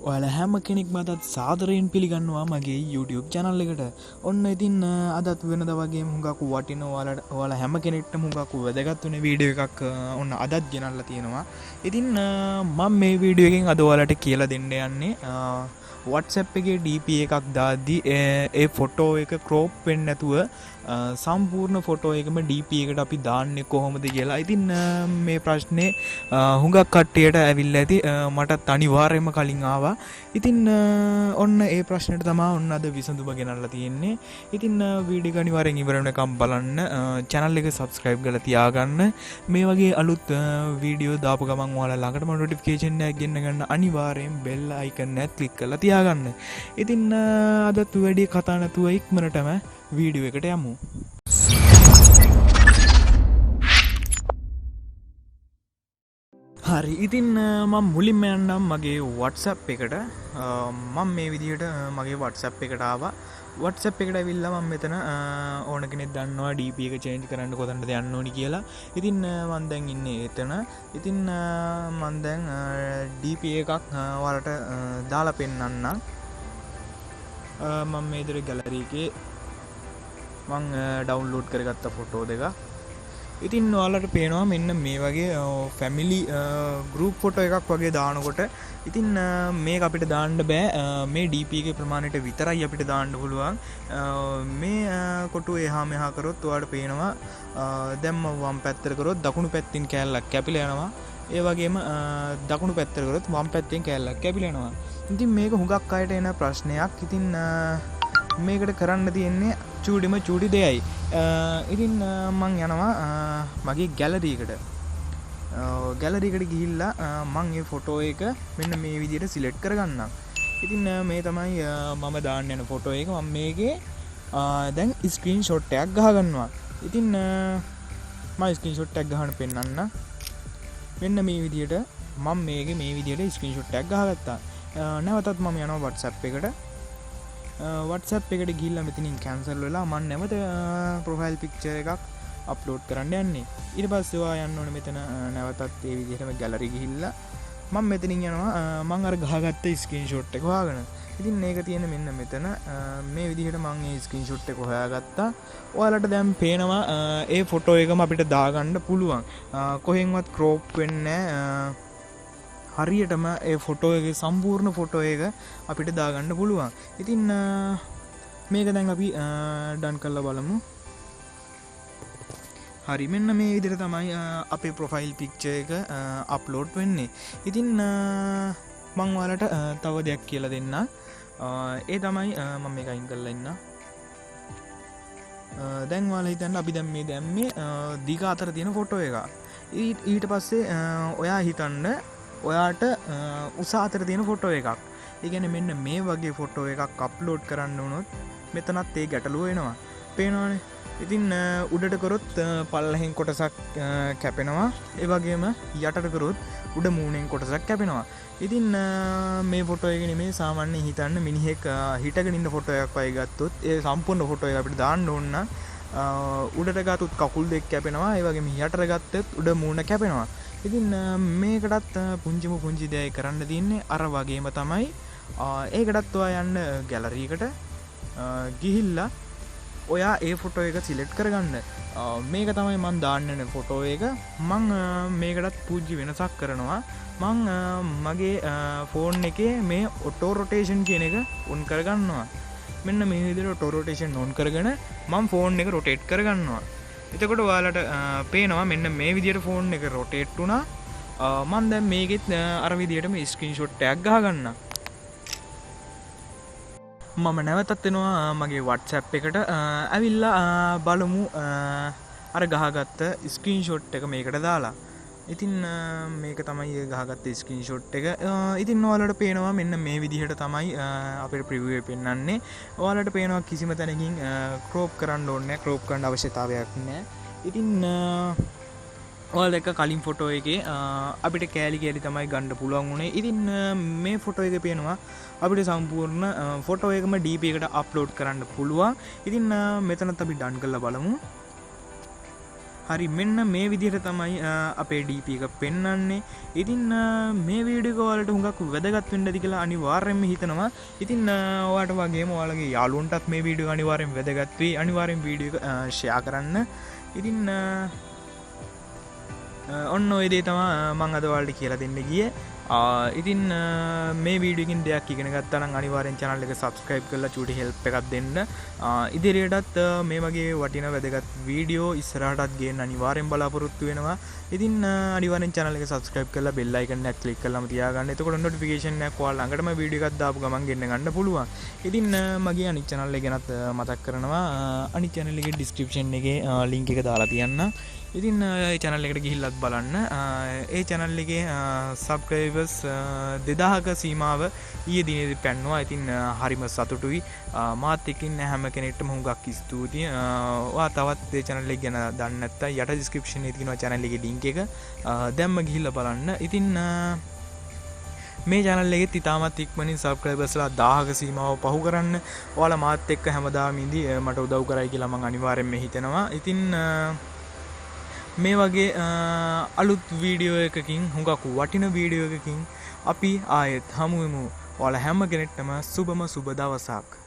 ඔයාලා හැම කෙනෙක්ම අදත් සාදරයෙන් පිළිගන්නවා මගේ YouTube channel එකට. ඔන්න ඉතින් අදත් වෙනදා වගේම හුඟක් වටින ඔයාලා හැම කෙනෙක්ටම හුඟක් වැදගත් වෙන වීඩියෝ එකක් ඔන්න අදත් ගෙනල්ලා තියෙනවා. ඉතින් මම මේ වීඩියෝ එකෙන් අද ඔයාලට කියලා දෙන්න යන්නේ WhatsApp එකේ DP එකක් දාද්දි ඒ ෆොටෝ එක crop වෙන්නේ නැතුව සම්පූර්ණ ෆොටෝ එකම DP එකට අපි දාන්නේ කොහොමද කියලා. ඉතින් මේ ප්‍රශ්නේ හුඟක් කට්ටියට ඇවිල්ලා ඇති. මටත් අනිවාර්යයෙන්ම කලින් ආවා. ඉතින් ඔන්න ඒ ප්‍රශ්නෙට තමයි ඔන්න අද විසඳුම ගෙනල්ලා තියෙන්නේ. ඉතින් වීඩියෝ එක අනිවාර්යෙන් ඉවර වෙනකම් බලන්න. channel එක subscribe කරලා තියාගන්න. මේ වගේ අලුත් වීඩියෝ දාපු ගමන් ඔයාලා ළඟටම notification එකක් ගෙන්න ගන්න අනිවාර්යෙන් bell icon එක click කරලා තියාගන්න. ඉතින් අදත් වැඩි කතා නැතුව ඉක්මනටම වීඩියෝ එකට යමු. හරි, ඉතින් මම මුලින්ම යන්නම් මගේ WhatsApp එකට. මම මේ විදිහට මගේ WhatsApp එකට ආවා. WhatsApp එකට ඇවිල්ලා මම මෙතන ඕන කෙනෙක් දන්නවා DP එක change කරන්න කොතනද යන්න ඕනි කියලා. ඉතින් මම දැන් ඉන්නේ එතන. ඉතින් මම දැන් DP එකක් ඔයාලට දාලා පෙන්නන්නම්. මම මේ විදිහට gallery එකේ මම ඩවුන්ලෝඩ් කරගත්ත ෆොටෝ දෙක. ඉතින් ඔයාලට පේනවා මෙන්න මේ වගේ ෆැමිලි ගෲප් ෆොටෝ එකක් වගේ දානකොට ඉතින් මේක අපිට දාන්න බෑ. මේ DP එකේ ප්‍රමාණයට විතරයි අපිට දාන්න පුළුවන්. මේ කොටුව එහා මෙහා කරොත් ඔයාලට පේනවා දැන් මම වම් පැත්තට කරොත් දකුණු පැත්තෙන් කෑල්ලක් කැපිලා යනවා. ඒ වගේම දකුණු පැත්තට කරොත් වම් පැත්තෙන් කෑල්ලක් කැපිලා යනවා. ඉතින් මේක හුඟක් අයට එන ප්‍රශ්නයක්. ඉතින් මේකට කරන්න තියෙන්නේ චූඩිම චූඩි දෙයයි. ඉතින් මං යනවා මගේ ගැලරි එකට. ගැලරි එකට ගිහිල්ලා මං මේ ෆොටෝ එක මෙන්න මේ විදිහට සිලෙක්ට් කරගන්නම්. ඉතින් මේ තමයි මම දාන්න යන ෆොටෝ එක. මම මේකේ දැන් ස්ක්‍රීන්ෂොට් එකක් ගහගන්නවා. ඉතින් මම ස්ක්‍රීන්ෂොට් එකක් ගහන්න පෙන්නන්න. මෙන්න මේ විදිහට මම මේකේ මේ විදිහට ස්ක්‍රීන්ෂොට් එකක් ගහගත්තා. නැවතත් මම යනවා WhatsApp එකට. WhatsApp එකට ගිහිල්ලා මෙතනින් කැන්සල් වෙලා මම නැවත ප්‍රොෆයිල් පික්චර් එකක් අප්ලෝඩ් කරන්න යන්නේ. ඊට පස්සේ ඔයා යන්න ඕනේ මෙතන නැවතත් ඒ විදිහටම ගැලරි ගිහිල්ලා මම මෙතනින් යනවා මම අර ගහගත්ත ස්ක්‍රීන්ෂොට් එක හොයාගෙන. ඉතින් මේක තියෙන මෙන්න මෙතන මේ විදිහට මම මේ ස්ක්‍රීන්ෂොට් එක හොයාගත්තා. ඔයාලට දැන් පේනවා ඒ ෆොටෝ එකම අපිට දාගන්න පුළුවන්. කොහෙන්වත් crop වෙන්නේ නැහැ. හරියටම ඒ ෆොටෝ එකේ සම්පූර්ණ ෆොටෝ එක අපිට දාගන්න පුළුවන්. ඉතින් මේක දැන් අපි ඩන් කරලා බලමු. හරි, මෙන්න මේ විදිහට තමයි අපේ ප්‍රොෆයිල් පික්චර් එක අප්ලෝඩ් වෙන්නේ. ඉතින් මම ඔයාලට තව දෙයක් කියලා දෙන්න. ඒ තමයි මම මේක අයින් කරලා ඉන්න. දැන් ඔයාලා හිතන්න අපි දැන් මේ දැම්මේ දිග අතර තියෙන ෆොටෝ එක. ඊට පස්සේ ඔයා හිතන්න ඔයාට උස අතර තියෙන ෆොටෝ එකක්. ඒ කියන්නේ මෙන්න මේ වගේ ෆොටෝ එකක් අප්ලෝඩ් කරන්න වුණොත් මෙතනත් ඒ ගැටලුව එනවා. පේනවනේ. ඉතින් උඩට කරොත් පල්ලෙහින් කොටසක් කැපෙනවා. ඒ වගේම යටට කරොත් උඩ මූණෙන් කොටසක් කැපෙනවා. ඉතින් මේ ෆොටෝ එක නෙමෙයි සාමාන්‍යයෙන් හිතන්න මිනිහෙක් හිටගෙන ඉන්න ෆොටෝ එකක් වගේ ගත්තොත් ඒ සම්පූර්ණ ෆොටෝ එක අපිට දාන්න ඕන නම් උඩට ගත්තොත් කකුල් දෙක කැපෙනවා. ඒ වගේම යටට ගත්තොත් උඩ මූණ කැපෙනවා. ඉතින් මේකටත් පුංචි දෙයක් කරන්න තියෙන්නේ අර වගේම තමයි. ඒකටත් ඔයා යන්න ගැලරි එකට ගිහිල්ලා ඔයා ඒ ෆොටෝ එක සිලෙක්ට් කරගන්න. මේක තමයි මම දාන්න යන ෆොටෝ එක. මම මේකටත් පුංචි වෙනසක් කරනවා. මම මගේ ෆෝන් එකේ මේ ඔටෝ රොටේෂන් කියන එක ඔන් කරගන්නවා. මෙන්න මේ විදිහට ඔටෝ රොටේෂන් ඔන් කරගෙන මම ෆෝන් එක රොටේට් කරගන්නවා. එතකොට ඔයාලට පේනවා මෙන්න මේ විදිහට ෆෝන් එක රොටේට් වුණා. මම දැන් මේකෙත් අර විදිහටම ස්ක්‍රීන්ෂොට් එකක් ගහගන්නම්. මම නැවතත් එනවා මගේ WhatsApp එකට. ඇවිල්ලා බලමු අර ගහගත්ත ස්ක්‍රීන්ෂොට් එක මේකට දාලා. ඉතින් මේක තමයි ගහගත්ත ස්ක්‍රීන්ෂොට් එක. ඉතින් ඔයාලට පේනවා මෙන්න මේ විදිහට තමයි අපේ ප්‍රිවිව් එක පෙන්වන්නේ. ඔයාලට පේනවා කිසිම තැනකින් ක්‍රොප් කරන්න ඕනේ නැහැ. ක්‍රොප් කරන්න අවශ්‍යතාවයක් නැහැ. ඉතින් ඔයාලා දැක්ක කලින් ෆොටෝ එකේ අපිට කෑලි තමයි ගන්න පුළුවන් උනේ. ඉතින් මේ ෆොටෝ එක පේනවා අපිට සම්පූර්ණ ෆොටෝ එකම DP එකට අප්ලෝඩ් කරන්න පුළුවන්. ඉතින් මෙතනත් අපි ඩන් කරලා බලමු. හරි මෙන්න මේ විදිහට තමයි අපේ DP එක පෙන්වන්නේ. ඉතින් මේ වීඩියෝ එක ඔයාලට හුඟක් වැදගත් වෙන්න ඇති කියලා අනිවාර්යෙන්ම හිතනවා. ඉතින් ඔයාලට වගේම ඔයාලගේ යාළුවන්ටත් මේ වීඩියෝ එක අනිවාර්යෙන් වැදගත් වෙයි. අනිවාර්යෙන් වීඩියෝ එක ෂෙයා කරන්න. ඉතින් ඔන්න ඔය දේ තමයි මම අද ඔයාලට කියලා දෙන්න ගියේ. ඉතින් මේ වීඩියෝ එකකින් දෙයක් ඉගෙන ගත්තා නම් අනිවාර්යෙන් channel එක subscribe කරලා චූටි help එකක් දෙන්න. ඉදිරියටත් මේ වගේ වටිනා වැදගත් වීඩියෝ ඉස්සරහටත් ගේන්න අනිවාර්යෙන් බලාපොරොත්තු වෙනවා. ඉතින් අනිවාර්යෙන් channel එක subscribe කරලා bell icon එක click කරලාම තියාගන්න. එතකොට notification එකක් ඔයාලා ළඟටම වීඩියෝ එකක් දාපු ගමන් ගෙන්න ගන්න පුළුවන්. ඉතින් මගේ අනිත් channel එක ගැනත් මතක් කරනවා. අනිත් channel එකේ description එකේ link එක දාලා තියන්න. ඉතින් ඒ channel එකට ගිහිල්ලත් බලන්න. ඒ channel එකේ subscribers 2000ක සීමාව ඊයේ දිනේදී පැන්නුවා. ඉතින් හරිම සතුටුයි. මාත් එක්ක ඉන්න හැම කෙනෙක්ටම හුඟක් ස්තුතියි. ඔයා තවත් ඒ channel එක ගැන දන්නේ නැත්නම් යට description එකේ තියෙනවා channel එකේ link එක. දැන්ම ගිහිල්ලා බලන්න. ඉතින් මේ channel එකෙත් ඉතාමත් ඉක්මනින් subscribersලා 1000ක සීමාව පහු කරන්න. ඔයාලා මාත් එක්ක හැමදාම ඉඳි මට උදව් කරයි කියලා මම අනිවාර්යෙන්ම හිතනවා. ඉතින් මේ වගේ අලුත් වීඩියෝ එකකින් හුඟක් වටින වීඩියෝ එකකින් අපි ආයෙත් හමු වෙමු. ඔයාලා හැම කෙනෙක්ටම සුබම සුබ දවසක්.